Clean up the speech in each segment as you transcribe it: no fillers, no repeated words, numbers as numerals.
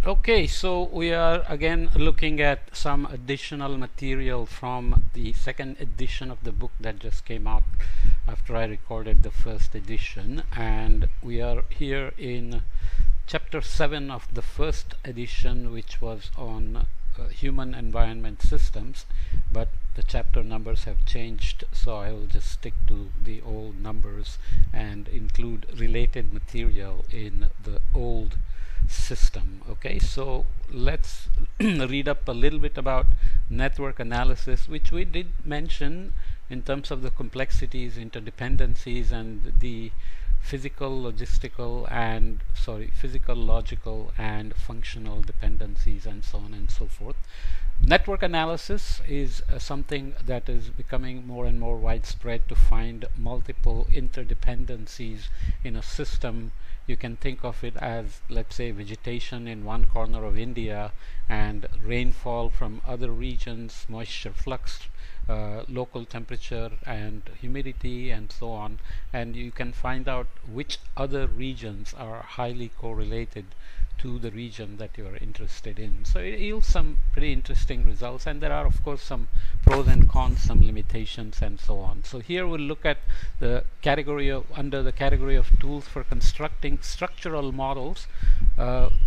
Okay, so we are again looking at some additional material from the second edition of the book that just came out after I recorded the first edition, and we are here in chapter 7 of the first edition, which was on human environment systems, but the chapter numbers have changed, so I will just stick to the old numbers and include related material in the old system. Okay, so let's read up a little bit about network analysis, which we did mention in terms of the complexities, interdependencies, and the physical, logical, and functional dependencies, and so on and so forth. Network analysis is something that is becoming more and more widespread to find multiple interdependencies in a system. You can think of it as, let's say, vegetation in one corner of India and rainfall from other regions, moisture flux, local temperature and humidity, and so on, and you can find out which other regions are highly correlated to the region that you are interested in. So it yields some pretty interesting results, and there are of course some pros and cons, some limitations, and so on. So here we'll look at the category of, under the category of tools for constructing structural models,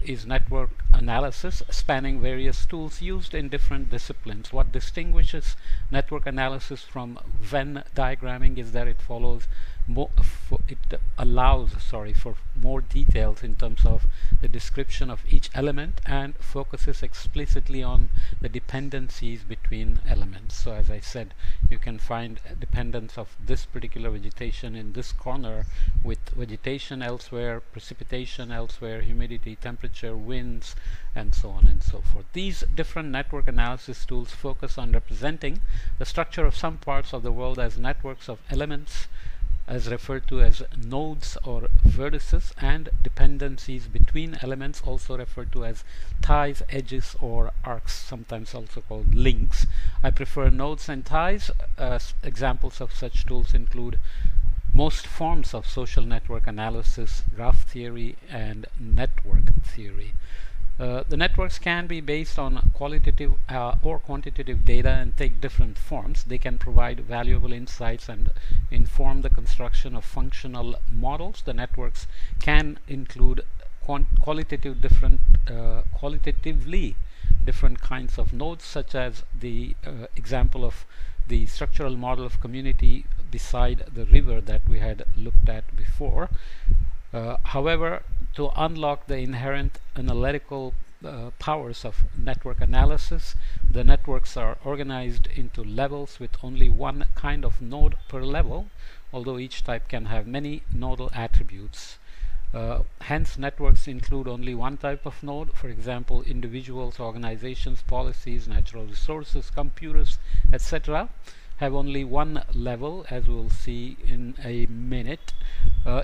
is network analysis, spanning various tools used in different disciplines. What distinguishes network analysis from Venn diagramming is that it follows allows for more details in terms of the description of each element and focuses explicitly on the dependencies between elements. So as I said, you can find dependence of this particular vegetation in this corner with vegetation elsewhere, precipitation elsewhere, humidity, temperature, winds, and so on and so forth. These different network analysis tools focus on representing the structure of some parts of the world as networks of elements, as referred to as nodes or vertices, and dependencies between elements, also referred to as ties, edges, or arcs, sometimes also called links. I prefer nodes and ties. Examples of such tools include most forms of social network analysis, graph theory, and network theory. The networks can be based on qualitative or quantitative data and take different forms. They can provide valuable insights and inform the construction of functional models. The networks can include qualitatively different kinds of nodes, such as the example of the structural model of community beside the river that we had looked at before. However, to unlock the inherent analytical powers of network analysis, the networks are organized into levels with only one kind of node per level, although each type can have many nodal attributes. Hence, networks include only one type of node. For example, individuals, organizations, policies, natural resources, computers, etc. have only one level, as we will see in a minute.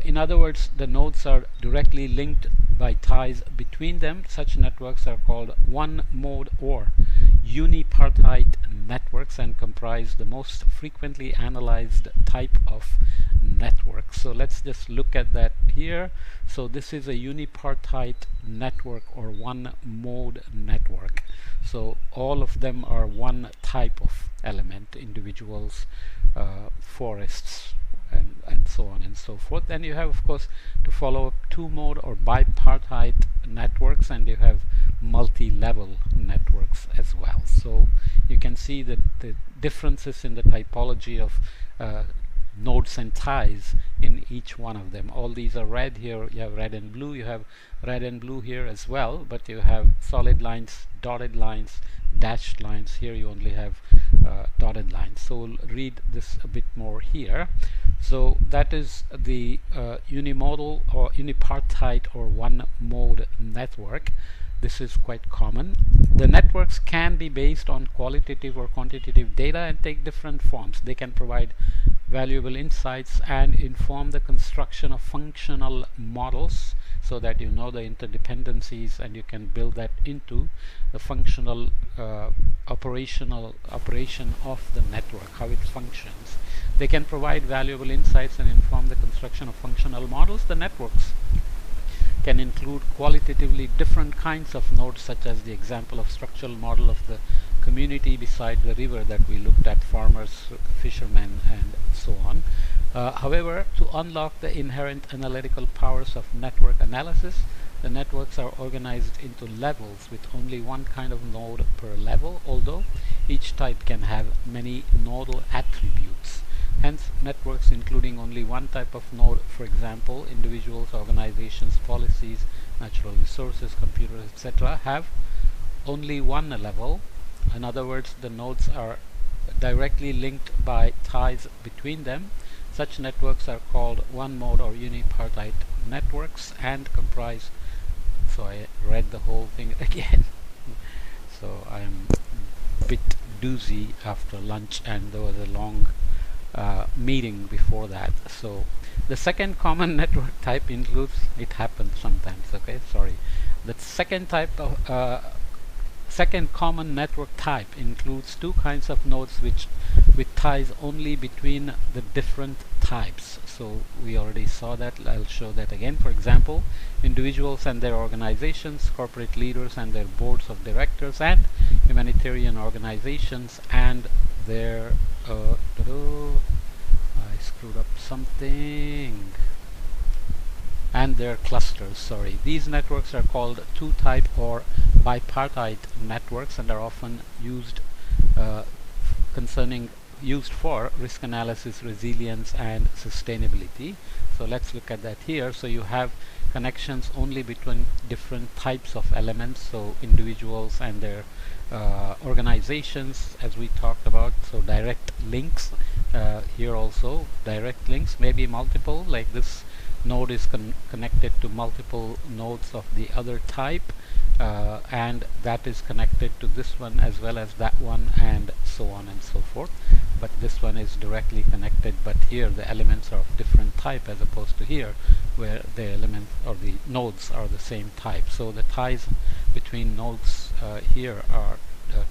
In other words, the nodes are directly linked by ties between them. Such networks are called one-mode or unipartite networks and comprise the most frequently analyzed type of network. So let's just look at that here. So this is a unipartite network or one-mode network. So all of them are one type of element, individuals, forests, and so on and so forth. And you have, of course, to follow two-mode or bipartite networks, and you have multi-level networks as well. So you can see that the differences in the typology of nodes and ties in each one of them. All these are red here. You have red and blue. You have red and blue here as well, but you have solid lines, dotted lines, dashed lines. Here you only have dotted lines. So we'll read this a bit more here. So that is the unimodal or unipartite or one-mode network. This is quite common. The networks can be based on qualitative or quantitative data and take different forms. They can provide valuable insights and inform the construction of functional models, so that you know the interdependencies and you can build that into the functional operation of the network, how it functions. They can provide valuable insights and inform the construction of functional models. The networks can include qualitatively different kinds of nodes, such as the example of structural model of the community beside the river that we looked at, farmers, fishermen, and so on. However, to unlock the inherent analytical powers of network analysis, the networks are organized into levels with only one kind of node per level, although each type can have many nodal attributes. Hence, networks including only one type of node, for example, individuals, organizations, policies, natural resources, computers, etc., have only one level. In other words, the nodes are directly linked by ties between them. Such networks are called one-mode or unipartite networks and comprise, so I read the whole thing again. So I am a bit doozy after lunch, and there was a long meeting before that. So the second common network type includes, it happens sometimes, okay, sorry. The second common network type includes two kinds of nodes with ties only between the different types. So we already saw that. I'll show that again. For example, individuals and their organizations, corporate leaders and their boards of directors, and humanitarian organizations and their I screwed up something, and their clusters, sorry. These networks are called two-type or bipartite networks and are often used used for risk analysis, resilience, and sustainability. So let's look at that here. So you have connections only between different types of elements, so individuals and their organizations, as we talked about. So direct links, here also direct links, maybe multiple, like this node is connected to multiple nodes of the other type, and that is connected to this one as well as that one, and so on and so forth. But this one is directly connected, but here the elements are of different type, as opposed to here where the elements or the nodes are the same type. So the ties between nodes here are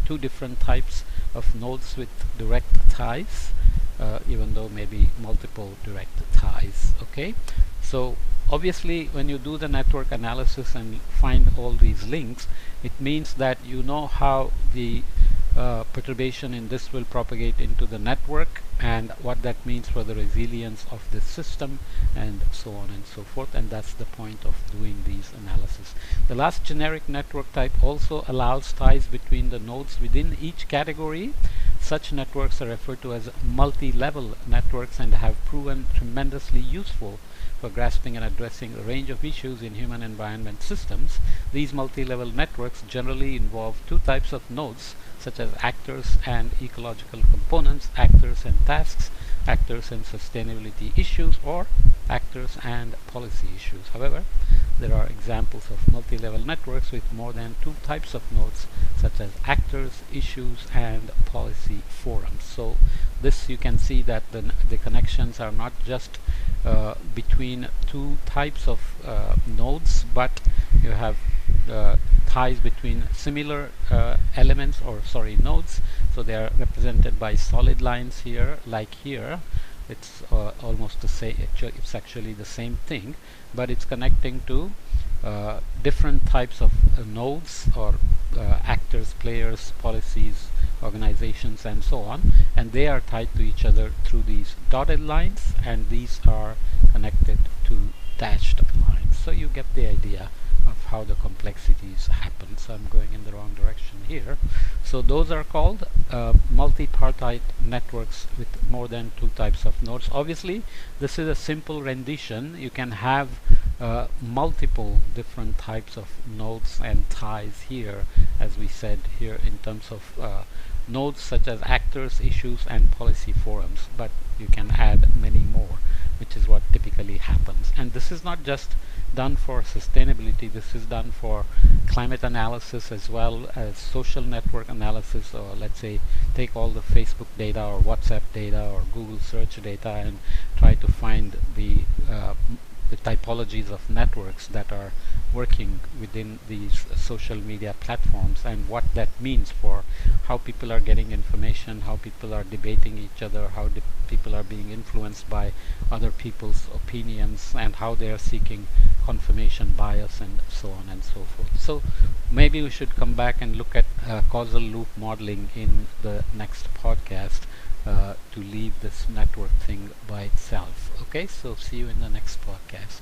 two different types of nodes with direct ties, even though maybe multiple direct ties. Okay, so obviously when you do the network analysis and find all these links, it means that you know how the perturbation in this will propagate into the network, and what that means for the resilience of the system, and so on and so forth. And that's the point of doing these analysis. The last generic network type also allows ties between the nodes within each category. Such networks are referred to as multi-level networks and have proven tremendously useful for grasping and addressing a range of issues in human environment systems. These multi-level networks generally involve two types of nodes, such as actors and ecological components, actors and tasks, actors and sustainability issues, or actors and policy issues. However, there are examples of multi-level networks with more than two types of nodes, such as actors, issues, and policy forums. So this, you can see that the connections are not just between two types of nodes, but you have ties between similar elements, or sorry, nodes. So they are represented by solid lines here, like here. It's almost the same. It's actually the same thing, but it's connecting to different types of nodes, or actors, players, policies, organizations, and so on, and they are tied to each other through these dotted lines, and these are connected to dashed lines. So you get the idea of how the complexities happen. So I'm going in the wrong direction here. So those are called multipartite networks with more than two types of nodes. Obviously, this is a simple rendition. You can have multiple different types of nodes and ties here, as we said here, in terms of nodes such as actors, issues, and policy forums, but you can add many more, which is what typically happens. And this is not just done for sustainability, this is done for climate analysis as well as social network analysis, or let's say take all the Facebook data or WhatsApp data or Google search data and try to find the typologies of networks that are working within these social media platforms, and what that means for how people are getting information, how people are debating each other, how people are being influenced by other people's opinions, and how they are seeking confirmation bias, and so on and so forth. So maybe we should come back and look at causal loop modeling in the next podcast, to leave this network thing by itself. Okay, so see you in the next podcast.